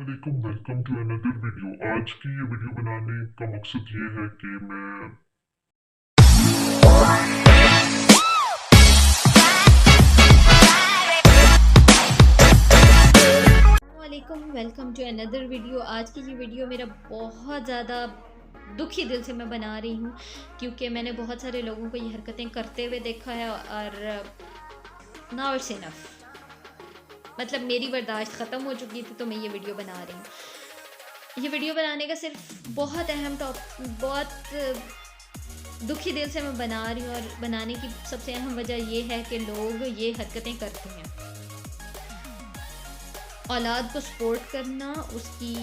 वालेकुम, welcome to another video. आज की ये वीडियो बनाने का मकसद ये है कि मैं वालेकुम, वेलकम टू अनदर वीडियो। आज की ये वीडियो मेरा बहुत ज़्यादा दुखी दिल से मैं बना रही हूँ, क्योंकि मैंने बहुत सारे लोगों को ये हरकतें करते हुए देखा है और नाउ इट्स इनफ। मतलब मेरी बर्दाश्त ख़त्म हो चुकी थी, तो मैं ये वीडियो बना रही हूँ। ये वीडियो बनाने का सिर्फ बहुत दुखी दिल से मैं बना रही हूँ, और बनाने की सबसे अहम वजह ये है कि लोग ये हरकतें करते हैं। औलाद को सपोर्ट करना, उसकी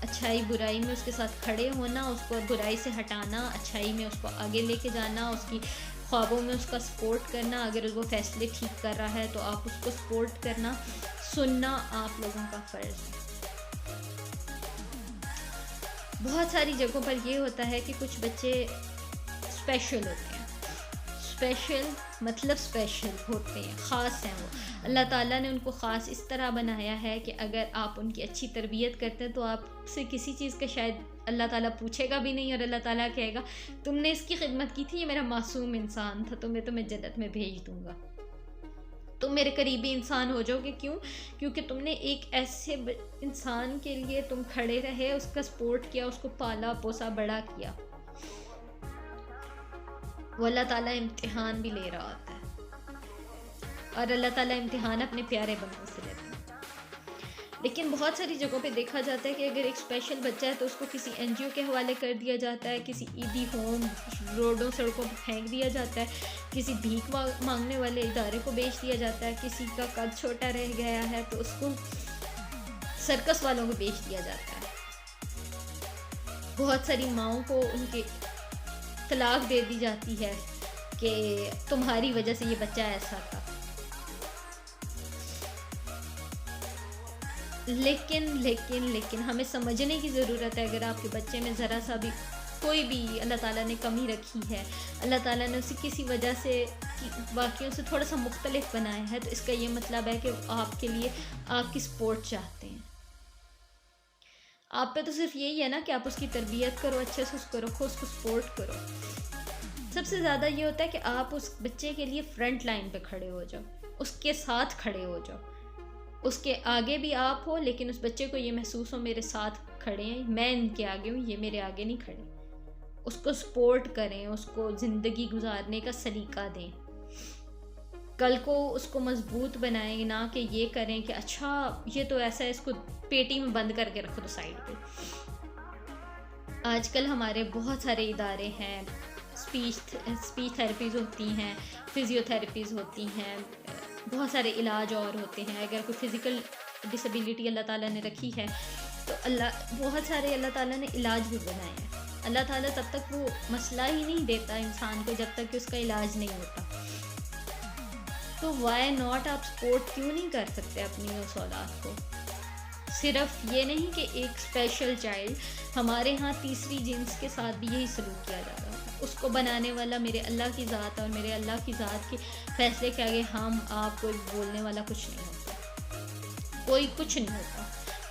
अच्छाई बुराई में उसके साथ खड़े होना, उसको बुराई से हटाना, अच्छाई में उसको आगे लेके जाना, उसकी ख्वाबों में उसका सपोर्ट करना। अगर वो फैसले ठीक कर रहा है तो आप उसको सपोर्ट करना, सुनना आप लोगों का फ़र्ज़ है। बहुत सारी जगहों पर ये होता है कि कुछ बच्चे स्पेशल होते हैं। स्पेशल मतलब स्पेशल होते हैं, ख़ास हैं वो। अल्लाह ताला ने उनको ख़ास इस तरह बनाया है कि अगर आप उनकी अच्छी तरबियत करते हैं तो आपसे किसी चीज़ का शायद अल्लाह ताला पूछेगा भी नहीं, और अल्लाह ताला कहेगा तुमने इसकी खिदमत की थी, ये मेरा मासूम इंसान था, तो मैं तुम्हें जन्नत में भेज दूँगा। तुम मेरे करीबी इंसान हो जाओगे। क्यों? क्योंकि तुमने एक ऐसे इंसान के लिए तुम खड़े रहे, उसका सपोर्ट किया, उसको पाला पोसा बड़ा किया। वो अल्लाह ताला इम्तिहान भी ले रहा होता है, और अल्लाह ताला इम्तिहान अपने प्यारे बंदों से लेते हैं। लेकिन बहुत सारी जगहों पे देखा जाता है कि अगर एक स्पेशल बच्चा है तो उसको किसी एनजीओ के हवाले कर दिया जाता है, किसी ईदी होम, रोडों सड़कों पर फेंक दिया जाता है, किसी भीख मांगने वाले इदारे को बेच दिया जाता है, किसी का कद छोटा रह गया है तो उसको सर्कस वालों को बेच दिया जाता है। बहुत सारी माओं को उनके तलाक दे दी जाती है कि तुम्हारी वजह से ये बच्चा ऐसा था। लेकिन हमें समझने की ज़रूरत है, अगर आपके बच्चे में ज़रा सा भी कोई भी अल्लाह ताला ने कमी रखी है, अल्लाह ताला ने उसे किसी वजह से बाकियों से थोड़ा सा मुख्तलिफ बनाया है, तो इसका ये मतलब है कि आपके लिए आपकी सपोर्ट चाहते हैं। आप पे तो सिर्फ यही है ना कि आप उसकी तरबियत करो, अच्छे से उसको रखो, उसको सपोर्ट करो। सबसे ज़्यादा ये होता है कि आप उस बच्चे के लिए फ्रंट लाइन पे खड़े हो जाओ, उसके साथ खड़े हो जाओ। उसके आगे भी आप हो, लेकिन उस बच्चे को ये महसूस हो मेरे साथ खड़े हैं, मैं इनके आगे हूँ, ये मेरे आगे नहीं खड़े। उसको सपोर्ट करें, उसको ज़िंदगी गुजारने का सलीका दें, कल को उसको मजबूत बनाएं, ना कि ये करें कि अच्छा ये तो ऐसा है, इसको पेटी में बंद करके रखो तो साइड पे। आजकल हमारे बहुत सारे इदारे हैं, स्पीच थेरेपीज़ होती हैं, फिज़ियोथेरेपीज़ होती हैं, बहुत सारे इलाज और होते हैं। अगर कोई फ़िज़िकल डिसेबिलिटी अल्लाह ताला ने रखी है तो बहुत सारे अल्लाह ताला ने इलाज भी बनाए हैं। अल्लाह ताला तब तक वो मसला ही नहीं देता इंसान को जब तक कि उसका इलाज नहीं होता। तो वाई नॉट, आप सपोर्ट क्यों नहीं कर सकते अपनी उस औलाद को? सिर्फ ये नहीं कि एक स्पेशल चाइल्ड, हमारे यहाँ तीसरी जिन्स के साथ भी यही सलूक किया जा रहा है। उसको बनाने वाला मेरे अल्लाह की ज़ात, और मेरे अल्लाह की ज़ात के फैसले के आगे हम आप कोई बोलने वाला कुछ नहीं होता, कोई कुछ नहीं होता।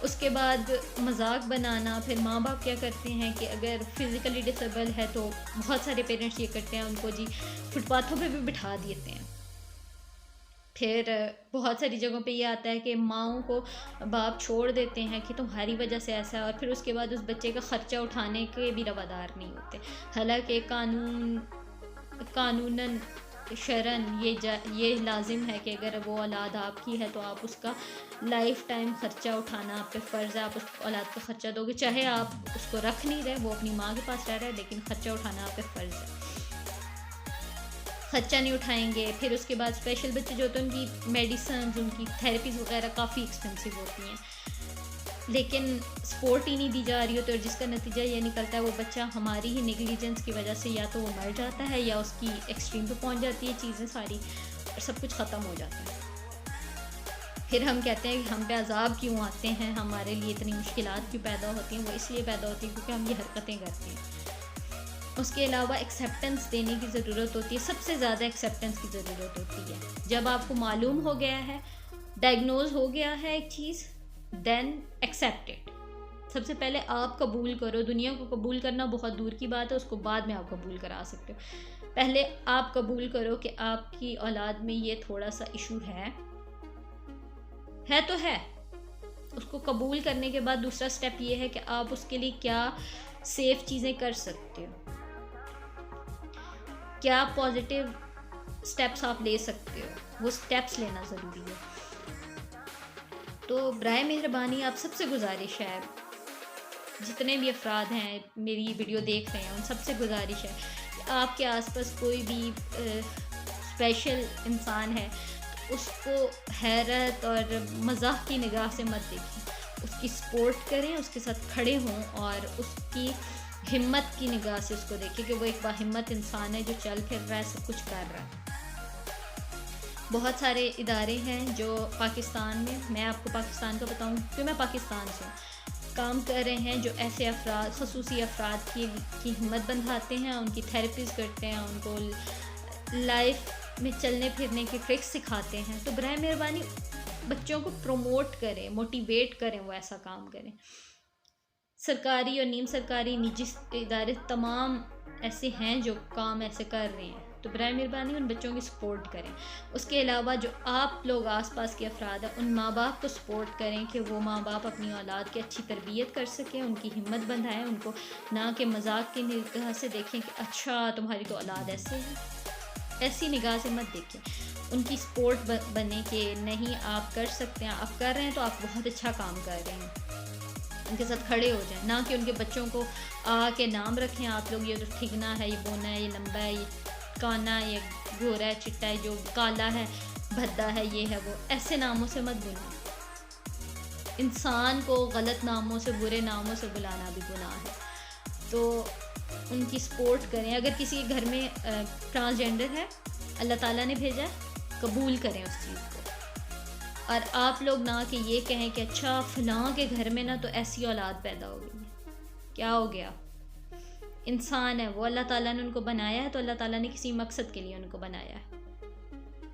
उसके बाद मजाक बनाना, फिर माँ बाप क्या करते हैं कि अगर फिज़िकली डिसेबल है तो बहुत सारे पेरेंट्स ये करते हैं, उनको जी फुटपाथों पे भी बिठा देते हैं। फिर बहुत सारी जगहों पे ये आता है कि माँओं को बाप छोड़ देते हैं कि तुम्हारी वजह से ऐसा है, और फिर उसके बाद उस बच्चे का ख़र्चा उठाने के भी रवादार नहीं होते। हालांकि कानूनन शरन ये लाजिम है कि अगर वो औलाद आपकी है तो आप उसका लाइफ टाइम ख़र्चा उठाना आप पे फ़र्ज़ है। आप उस औलाद का ख़र्चा दोगे, चाहे आप उसको रख नहीं रहे, वो अपनी माँ के पास रह रहा है, लेकिन ख़र्चा उठाना आप पे फ़र्ज़ है। खर्चा नहीं उठाएंगे। फिर उसके बाद स्पेशल बच्चे जो होते हैं उनकी मेडिसिन, उनकी थेरेपीज़ वगैरह काफ़ी एक्सपेंसिव होती हैं, लेकिन सपोर्ट ही नहीं दी जा रही होती, और जिसका नतीजा ये निकलता है वो बच्चा हमारी ही नेगलिजेंस की वजह से या तो वो मर जाता है, या उसकी एक्सट्रीम पे पहुंच जाती है चीज़ें सारी, और सब कुछ ख़त्म हो जाता है। फिर हम कहते हैं कि हम पे अजाब क्यों आते हैं, हमारे लिए इतनी मुश्किलात क्यों पैदा होती हैं। वो इसलिए पैदा होती है क्योंकि हम ये हरकतें करते हैं। उसके अलावा एक्सेप्टेंस देने की ज़रूरत होती है, सबसे ज़्यादा एक्सेप्टेंस की ज़रूरत होती है। जब आपको मालूम हो गया है, डायग्नोज हो गया है एक चीज़, دین ایکسیپٹ اٹ. سب سے پہلے آپ قبول کرو. دنیا کو قبول کرنا بہت دور کی بات ہے, اس کو بعد میں آپ قبول کرا سکتے ہو. پہلے آپ قبول کرو کہ آپ کی اولاد میں یہ تھوڑا سا ایشو ہے تو ہے. اس کو قبول کرنے کے بعد دوسرا سٹیپ یہ ہے کہ آپ اس کے لیے کیا سیف چیزیں کر سکتے ہو, کیا پازیٹیو سٹیپس آپ لے سکتے ہو, وہ سٹیپس لینا ضروری ہے. تو برائے مہربانی آپ سب سے گزارش ہے, جتنے بھی افراد ہیں میری ویڈیو دیکھ رہے ہیں ان سب سے گزارش ہے کہ آپ کے آس پاس کوئی بھی اسپیشل انسان ہے تو اس کو حیرت اور مزاح کی نگاہ سے مت دیکھیں. اس کی سپورٹ کریں, اس کے ساتھ کھڑے ہوں اور اس کی ہمت کی نگاہ سے اس کو دیکھیں کہ وہ ایک باہمت انسان ہے جو چل پھر رہا ہے, سب کچھ کر رہا ہے. بہت سارے ادارے ہیں جو پاکستان میں آپ کو پاکستان کا بتاؤں کہ میں پاکستان سے کام کر رہے ہیں, جو ایسے افراد, خصوصی افراد کی ہمت بندھاتے ہیں, ان کی تھیراپیز کرتے ہیں, ان کو لائف میں چلنے پھرنے کی ٹرکس سکھاتے ہیں. تو برائے مہربانی بچوں کو پروموٹ کریں, موٹیویٹ کریں, وہ ایسا کام کریں. سرکاری اور نیم سرکاری نجی ادارے تمام ایسے ہیں جو کام ایسے کر رہے ہیں. تو برائے مہربانی ان بچوں کی سپورٹ کریں. اس کے علاوہ جو آپ لوگ آس پاس کے افراد ہیں ان ماں باپ کو سپورٹ کریں کہ وہ ماں باپ اپنی اولاد کی اچھی تربیت کر سکیں, ان کی ہمت بندھائیں, ان کو نہ کہ مذاق کی نگاہ سے دیکھیں کہ اچھا تمہاری تو اولاد ایسے ہے, ایسی نگاہ سے مت دیکھیں. ان کی سپورٹ بنے کہ نہیں آپ کر سکتے ہیں, آپ کر رہے ہیں تو آپ بہت اچھا کام کر رہے ہیں. ان کے ساتھ کھڑے ہو جائیں, نہ کہ ان کے بچوں کو کے نام رکھیں آپ لوگ, یہ تو ٹھگنا ہے, یہ بونا ہے, یہ لمبا ہے, یہ کانا ہے, یہ گورا ہے, چٹا ہے, جو کالا ہے, بھدا ہے, یہ ہے, وہ ایسے ناموں سے مت بلائیں. انسان کو غلط ناموں سے, برے ناموں سے بلانا بھی گناہ ہے. تو ان کی سپورٹ کریں. اگر کسی کے گھر میں ٹرانسجینڈر ہے, اللہ تعالیٰ نے بھیجا ہے, قبول کریں اس چیز کو. اور آپ لوگ نہ کہ یہ کہیں کہ اچھا فلاں کے گھر میں نا تو ایسی اولاد پیدا ہو گئی ہے, کیا ہو گیا, انسان ہے وہ, اللہ تعالیٰ نے ان کو بنایا ہے, تو اللہ تعالیٰ نے کسی مقصد کے لیے ان کو بنایا ہے.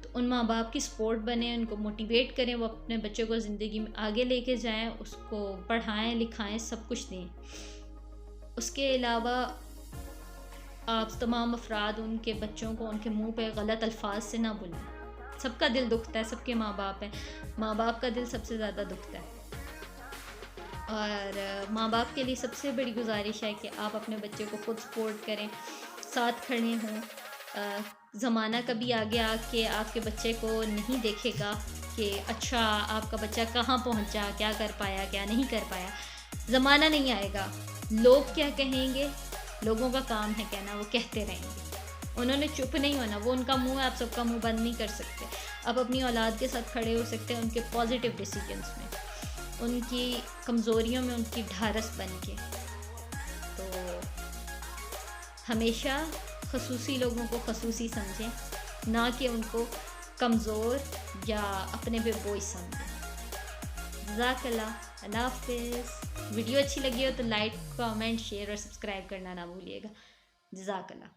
تو ان ماں باپ کی سپورٹ بنیں, ان کو موٹیویٹ کریں, وہ اپنے بچے کو زندگی میں آگے لے کے جائیں, اس کو پڑھائیں لکھائیں, سب کچھ دیں. اس کے علاوہ آپ تمام افراد ان کے بچوں کو ان کے منہ پہ غلط الفاظ سے نہ بلائیں. سب کا دل دکھتا ہے, سب کے ماں باپ ہیں, ماں باپ کا دل سب سے زیادہ دکھتا ہے. اور ماں باپ کے لیے سب سے بڑی گزارش ہے کہ آپ اپنے بچے کو خود سپورٹ کریں, ساتھ کھڑے ہوں. زمانہ کبھی آگے آ کے آپ کے بچے کو نہیں دیکھے گا کہ اچھا آپ کا بچہ کہاں پہنچا, کیا کر پایا, کیا نہیں کر پایا. زمانہ نہیں آئے گا, لوگ کیا کہیں گے, لوگوں کا کام ہے کہنا, وہ کہتے رہیں گے, انہوں نے چپ نہیں ہونا, وہ ان کا منہ ہے, آپ سب کا منہ بند نہیں کر سکتے. آپ اپنی اولاد کے ساتھ کھڑے ہو سکتے ہیں ان کے پازیٹیو ڈیسیجنس میں, ان کی کمزوریوں میں ان کی ڈھارس بن کے. تو ہمیشہ خصوصی لوگوں کو خصوصی سمجھیں, نہ کہ ان کو کمزور یا اپنے پہ بوجھ سمجھیں. جزاک اللہ. اللہ حافظ. ویڈیو اچھی لگی ہو تو لائک, کامنٹ, شیئر اور سبسکرائب کرنا نہ بھولیے گا. جزاک اللہ.